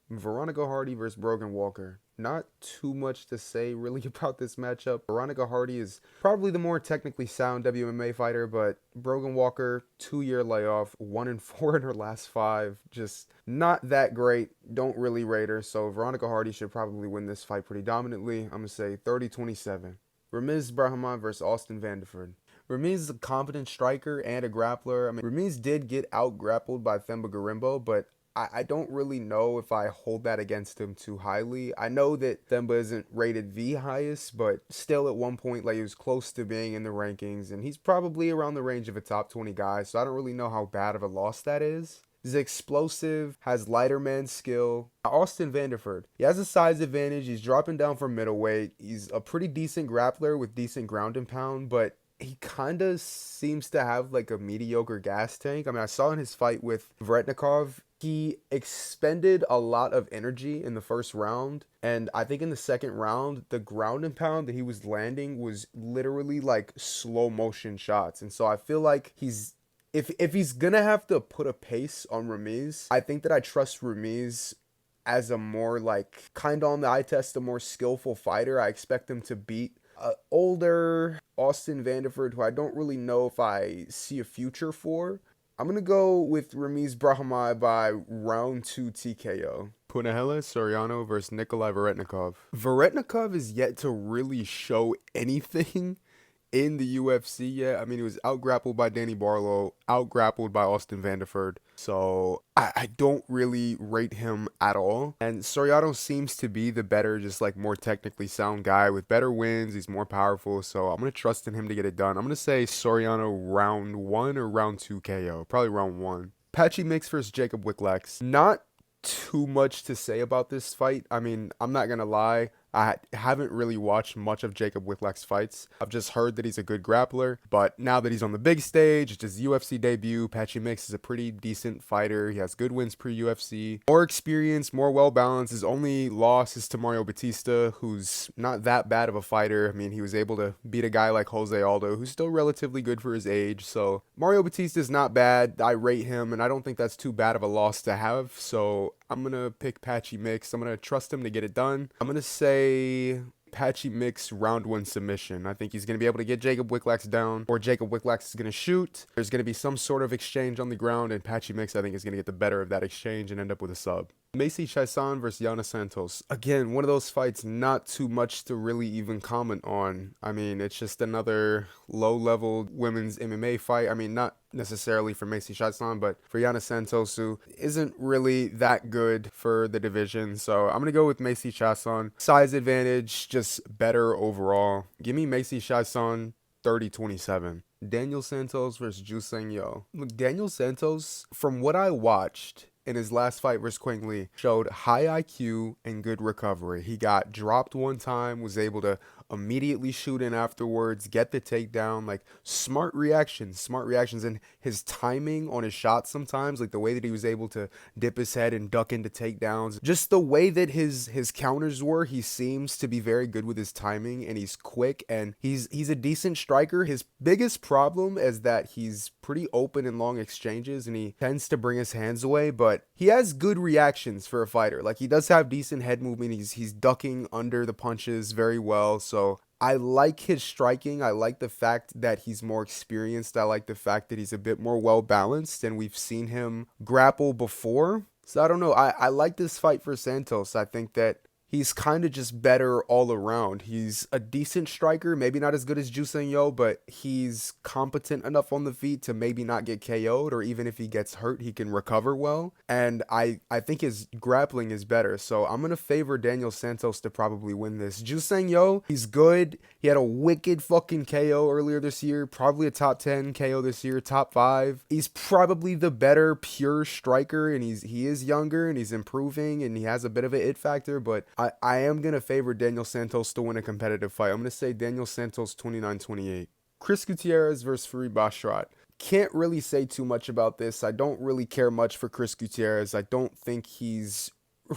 Veronica Hardy versus Brogan Walker. Not too much to say really about this matchup. Veronica Hardy is probably the more technically sound WMA fighter, but Brogan Walker, 2 year layoff, 1-4 in her last five. Just not that great. Don't really rate her. So Veronica Hardy should probably win this fight pretty dominantly. I'm going to say 30-27. Ramiz Brahman versus Austin Vanderford. Ramiz is a competent striker and a grappler. I mean, Ramiz did get out grappled by Themba Garimbo, but I don't really know if I hold that against him too highly. I know that Themba isn't rated the highest, but still at one point, like, he was close to being in the rankings, and he's probably around the range of a top 20 guy, so I don't really know how bad of a loss that is. He's explosive, has lighter man skill. Austin Vanderford, he has a size advantage. He's dropping down from middleweight. He's a pretty decent grappler with decent ground and pound, but he kind of seems to have like a mediocre gas tank. I mean, I saw in his fight with Vretnikov, he expended a lot of energy in the first round. And I think in the second round, the ground and pound that he was landing was literally like slow motion shots. And so I feel like if he's gonna have to put a pace on Ramiz, I think that I trust Ramiz as a more like kind of on the eye test, a more skillful fighter. I expect him to beat older Austin Vanderford, who I don't really know if I see a future for. I'm going to go with Ramiz Brahimaj by round 2 TKO. Punahele Soriano versus Nikolai Varetnikov. Varetnikov is yet to really show anything in the UFC yet. I mean, he was out grappled by Danny Barlow, out grappled by Austin Vanderford. So I don't really rate him at all. And Soriano seems to be the better, just like more technically sound guy with better wins. He's more powerful. So I'm going to trust in him to get it done. I'm going to say Soriano round 1 or round 2 KO. Probably round 1. Patchy Mix versus Jacob Wicklax. Not too much to say about this fight. I mean, I'm not going to lie. I haven't really watched much of Jacob Wicklax's fights. I've just heard that he's a good grappler, but now that he's on the big stage, it's his UFC debut. Patchy Mix is a pretty decent fighter. He has good wins pre-UFC. More experience, more well-balanced. His only loss is to Mario Batista, who's not that bad of a fighter. I mean, he was able to beat a guy like Jose Aldo, who's still relatively good for his age. So Mario Batista is not bad. I rate him, and I don't think that's too bad of a loss to have. So I'm going to pick Patchy Mix. I'm going to trust him to get it done. I'm going to say Patchy Mix round 1 submission. I think he's going to be able to get Jacob Wicklax down, or Jacob Wicklax is going to shoot. There's going to be some sort of exchange on the ground, and Patchy Mix, I think, is going to get the better of that exchange and end up with a sub. Macy Chiasson versus Yana Santos. Again, one of those fights, not too much to really even comment on. I mean, it's just another low-level women's MMA fight. I mean, not necessarily for Macy Chiasson, but for Yana Santos, who isn't really that good for the division. So I'm going to go with Macy Chiasson. Size advantage, just better overall. Give me Macy Chiasson 30-27. Daniel Santos versus Ju Sang Yo. Look, Daniel Santos, from what I watched in his last fight versus Quang Lee, showed high IQ and good recovery. He got dropped one time, was able to immediately shoot in afterwards, get the takedown, like smart reactions, and his timing on his shots sometimes, like the way that he was able to dip his head and duck into takedowns, just the way that his counters were, he seems to be very good with his timing, and he's quick, and he's a decent striker. His biggest problem is that he's pretty open in long exchanges, and he tends to bring his hands away, but he has good reactions for a fighter. Like, he does have decent head movement. He's ducking under the punches very well. So I like his striking. I like the fact that he's more experienced. I like the fact that he's a bit more well balanced, and we've seen him grapple before. So I don't know. I like this fight for Santos. I think that he's kind of just better all around. He's a decent striker, maybe not as good as Ju Sang Yo, but he's competent enough on the feet to maybe not get KO'd, or even if he gets hurt, he can recover well. And I think his grappling is better. So I'm going to favor Daniel Santos to probably win this. Ju Sang Yo, he's good. He had a wicked fucking KO earlier this year, probably a top 10 KO this year, top 5. He's probably the better pure striker, and he is younger, and he's improving, and he has a bit of an it factor, but I am going to favor Daniel Santos to win a competitive fight. I'm going to say Daniel Santos 29-28. Chris Gutierrez versus Farid Basharat. Can't really say too much about this. I don't really care much for Chris Gutierrez. I don't think he's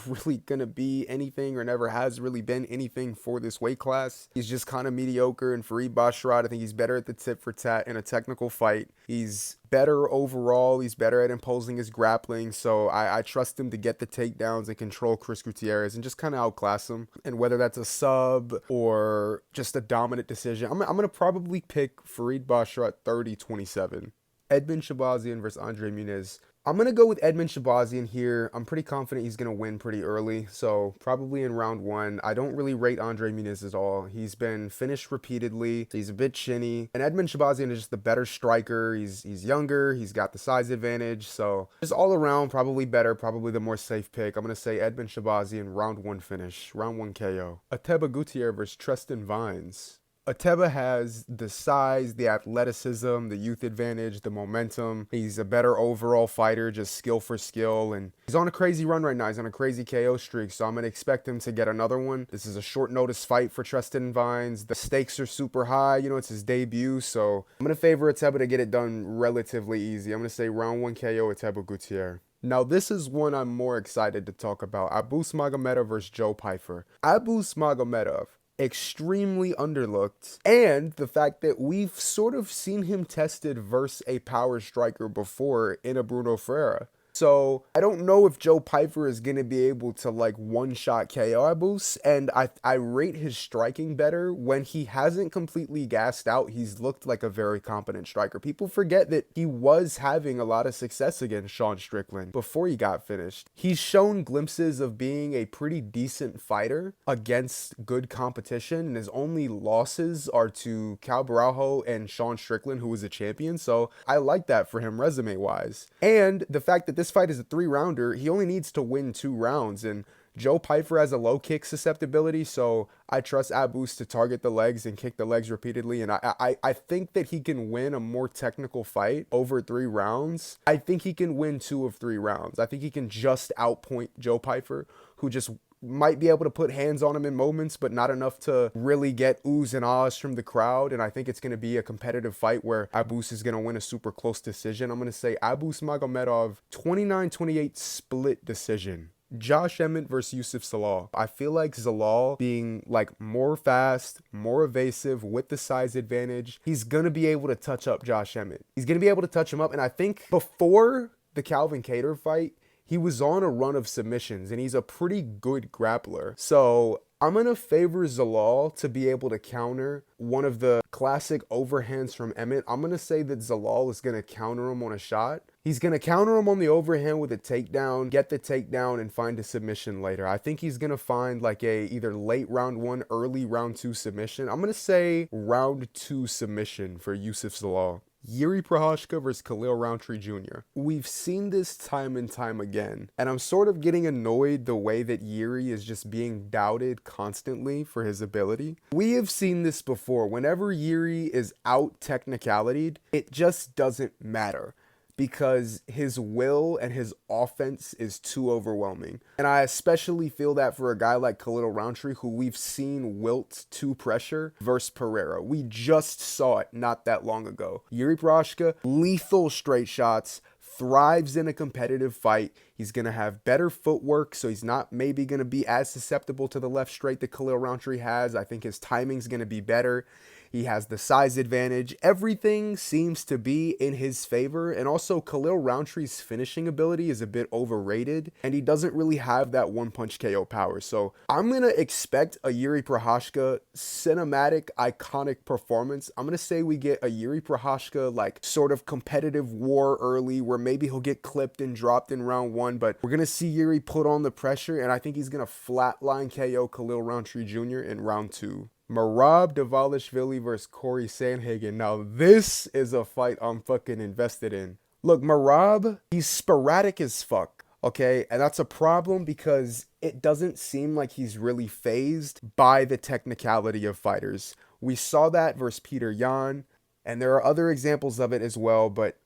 really gonna be anything or never has really been anything for this weight class. He's just kind of mediocre. And Farid Basharat, I think he's better at the tit for tat in a technical fight. He's better overall. He's better at imposing his grappling. So I trust him to get the takedowns and control Chris Gutierrez and just kind of outclass him. And whether that's a sub or just a dominant decision, I'm going to probably pick Farid Basharat 30-27. Edmund Shabazian versus Andre Muniz. I'm going to go with Edmund Shabazian here. I'm pretty confident he's going to win pretty early, so probably in round 1. I don't really rate Andre Muniz at all. He's been finished repeatedly. He's a bit chinny. And Edmund Shabazian is just the better striker. He's younger. He's got the size advantage. So just all around, probably better, probably the more safe pick. I'm going to say Edmund Shabazian, round 1 finish, round 1 KO. Ateba Gutierrez versus Tristan Vines. Ateba has the size, the athleticism, the youth advantage, the momentum. He's a better overall fighter, just skill for skill. And he's on a crazy run right now. He's on a crazy KO streak. So I'm going to expect him to get another one. This is a short notice fight for Tristan Vines. The stakes are super high. You know, it's his debut. So I'm going to favor Ateba to get it done relatively easy. I'm going to say round 1 KO Ateba Gutierrez. Now, this is one I'm more excited to talk about. Abus Magomedov versus Joe Pyfer. Abus Magomedov, extremely underlooked, and the fact that we've sort of seen him tested versus a power striker before in a Bruno Ferreira. So I don't know if Joe Pyfer is going to be able to like one-shot KO Abus, and I rate his striking better. When he hasn't completely gassed out, he's looked like a very competent striker. People forget that he was having a lot of success against Sean Strickland before he got finished. He's shown glimpses of being a pretty decent fighter against good competition, and his only losses are to Cal Baraujo and Sean Strickland, who was a champion. So I like that for him resume-wise. And the fact that this fight is a 3-rounder, he only needs to win 2 rounds, and Joe Pyfer has a low kick susceptibility, so I trust Abus to target the legs and kick the legs repeatedly, and I think that he can win a more technical fight over 3 rounds. I think he can win 2 of 3 rounds. I think he can just outpoint Joe Pyfer, who just might be able to put hands on him in moments, but not enough to really get oohs and ahs from the crowd. And I think it's going to be a competitive fight where Abus is going to win a super close decision. I'm going to say Abus Magomedov 29-28 split decision. Josh Emmett versus Yusuf Zalal. I feel like Zalal being like more fast, more evasive with the size advantage, he's going to be able to touch up Josh Emmett. He's going to be able to touch him up. And I think before the Calvin Kattar fight, he was on a run of submissions, and he's a pretty good grappler. So I'm going to favor Zalal to be able to counter one of the classic overhands from Emmett. I'm going to say that Zalal is going to counter him on a shot. He's going to counter him on the overhand with a takedown, get the takedown, and find a submission later. I think he's going to find like a either late round 1, early round 2 submission. I'm going to say round 2 submission for Yusuf Zalal. Yuri Prochazka versus Khalil Roundtree Jr. We've seen this time and time again, and I'm sort of getting annoyed the way that Yuri is just being doubted constantly for his ability. We have seen this before. Whenever Yuri is out technicalitied, it just doesn't matter, because his will and his offense is too overwhelming. And I especially feel that for a guy like Khalil Roundtree, who we've seen wilt to pressure versus Pereira. We just saw it not that long ago. Yuri Prochazka, lethal straight shots, thrives in a competitive fight. He's going to have better footwork, so he's not maybe going to be as susceptible to the left straight that Khalil Roundtree has. I think his timing's going to be better. He has the size advantage. Everything seems to be in his favor. And also, Khalil Roundtree's finishing ability is a bit overrated, and he doesn't really have that one-punch KO power. So I'm going to expect a Yuri Prochazka cinematic, iconic performance. I'm going to say we get a Yuri Prochazka, like, sort of competitive war early, where maybe he'll get clipped and dropped in round 1, but we're going to see Yuri put on the pressure, and I think he's going to flatline KO Khalil Roundtree Jr. in round 2. Merab Dvalishvili versus Corey Sandhagen. Now, this is a fight I'm fucking invested in. Look, Merab, he's sporadic as fuck, okay? And that's a problem because it doesn't seem like he's really fazed by the technicality of fighters. We saw that versus Peter Yan, and there are other examples of it as well, but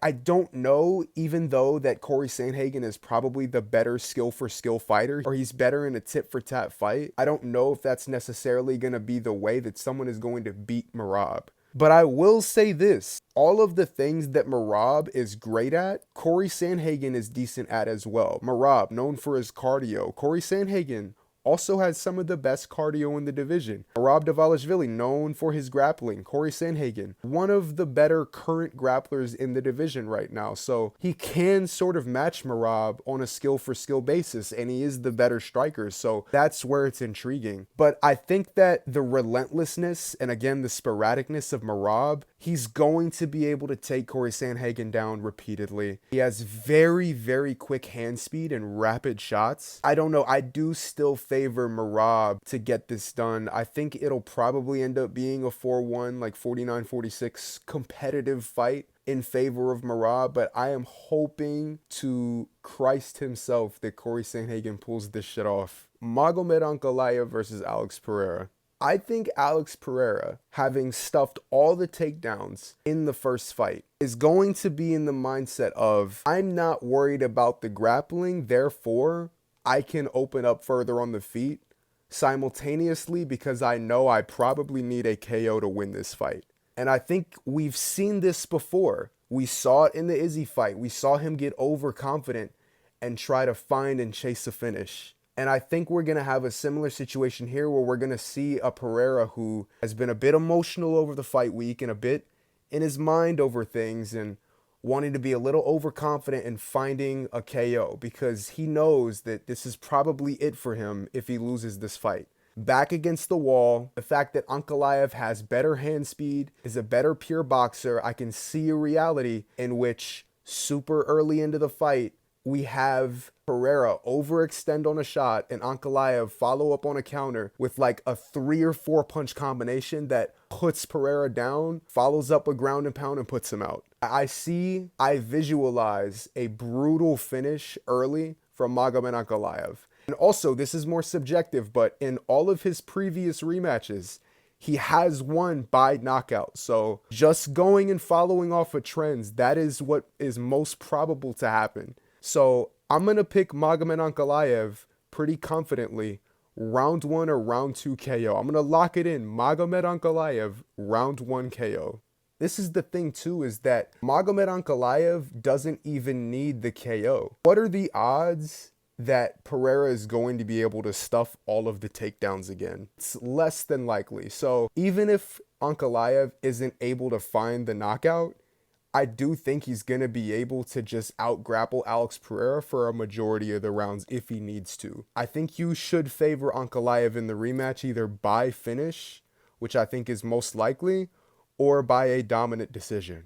I don't know, even though that Corey Sandhagen is probably the better skill-for-skill fighter, or he's better in a tit-for-tat fight, I don't know if that's necessarily going to be the way that someone is going to beat Merab. But I will say this, all of the things that Merab is great at, Corey Sandhagen is decent at as well. Merab, known for his cardio. Corey Sandhagen also has some of the best cardio in the division. Merab Dvalishvili, known for his grappling. Corey Sandhagen, one of the better current grapplers in the division right now. So he can sort of match Merab on a skill for skill basis, and he is the better striker. So that's where it's intriguing. But I think that the relentlessness and again the sporadicness of Merab, he's going to be able to take Corey Sandhagen down repeatedly. He has very, very quick hand speed and rapid shots. I don't know. I do still favor Merab to get this done. I think it'll probably end up being a 4-1, like 49-46 competitive fight in favor of Merab, but I am hoping to Christ himself that Corey Sandhagen pulls this shit off. Magomed Ankalaev versus Alex Pereira. I think Alex Pereira, having stuffed all the takedowns in the first fight, is going to be in the mindset of, I'm not worried about the grappling, therefore I can open up further on the feet simultaneously because I know I probably need a KO to win this fight. And I think we've seen this before. We saw it in the Izzy fight. We saw him get overconfident and try to find and chase a finish. And I think we're going to have a similar situation here where we're going to see a Pereira who has been a bit emotional over the fight week and a bit in his mind over things and wanting to be a little overconfident in finding a KO because he knows that this is probably it for him if he loses this fight. Back against the wall, the fact that Ankalaev has better hand speed, is a better pure boxer, I can see a reality in which super early into the fight, we have Pereira overextend on a shot and Ankalaev follow up on a counter with like a 3 or 4 punch combination that puts Pereira down, follows up a ground and pound and puts him out. I visualize a brutal finish early from Magomed Ankalaev. And also, this is more subjective, but in all of his previous rematches, he has won by knockout. So just going and following off of trends, that is what is most probable to happen. So I'm going to pick Magomed Ankalaev pretty confidently, round 1 or round 2 KO. I'm going to lock it in, Magomed Ankalaev, round 1 KO. This is the thing too, is that Magomed Ankalaev doesn't even need the KO. What are the odds that Pereira is going to be able to stuff all of the takedowns again? It's less than likely. So even if Ankalaev isn't able to find the knockout, I do think he's going to be able to just out-grapple Alex Pereira for a majority of the rounds if he needs to. I think you should favor Ankalaev in the rematch either by finish, which I think is most likely, or by a dominant decision.